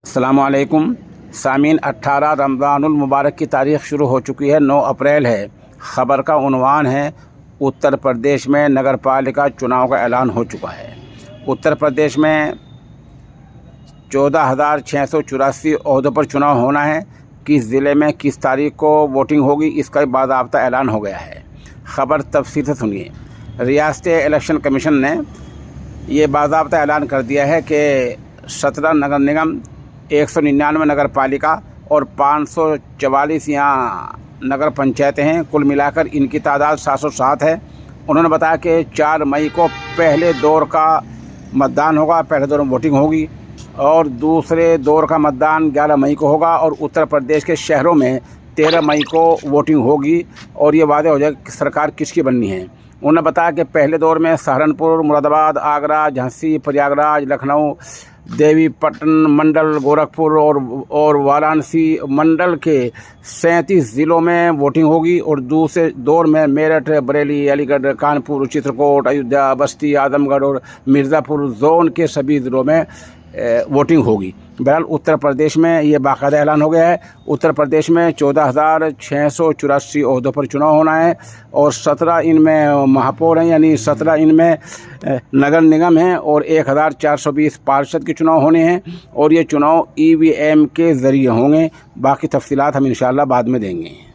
अस्सलामुअलैकुम सामीन, 18 रमज़ानुल मुबारक की तारीख़ शुरू हो चुकी है। 9 अप्रैल है। ख़बर का उन्वान है, उत्तर प्रदेश में नगर पालिका चुनाव का ऐलान हो चुका है। उत्तर प्रदेश में 14,684 ओहदों पर चुनाव होना है। किस ज़िले में किस तारीख को वोटिंग होगी, इसका बाज़ाब्ता ऐलान हो गया है। ख़बर तफसील से सुनिए। रियासती इलेक्शन कमीशन ने ये बाज़ाब्ता ऐलान कर दिया है कि 17 नगर निगम, 199 नगर पालिका और 544 यहाँ नगर पंचायतें हैं। कुल मिलाकर इनकी तादाद 707 है। उन्होंने बताया कि 4 मई को पहले दौर का मतदान होगा, पहले दौर में वोटिंग होगी, और दूसरे दौर का मतदान 11 मई को होगा, और उत्तर प्रदेश के शहरों में 13 मई को वोटिंग होगी, और ये वादे हो जाएगा कि सरकार किसकी बननी है। उन्होंने बताया कि पहले दौर में सहारनपुर, मुरादाबाद, आगरा, झांसी, प्रयागराज, लखनऊ, देवीपट्टन मंडल, गोरखपुर और वाराणसी मंडल के 37 ज़िलों में वोटिंग होगी, और दूसरे दौर में मेरठ, बरेली, अलीगढ़, कानपुर, चित्रकूट, अयोध्या, बस्ती, आजमगढ़ और मिर्ज़ापुर जोन के सभी ज़िलों में वोटिंग होगी। बहरहाल उत्तर प्रदेश में ये बाकायदा ऐलान हो गया है। उत्तर प्रदेश में 14,684 ओहदों पर चुनाव होना है, और 17 इनमें महापौर हैं, यानी 17 इनमें नगर निगम हैं, और 1,420 पार्षद के चुनाव होने हैं, और ये चुनाव EVM के ज़रिए होंगे। बाकी तफसीलात हम इंशाअल्लाह बाद में देंगे।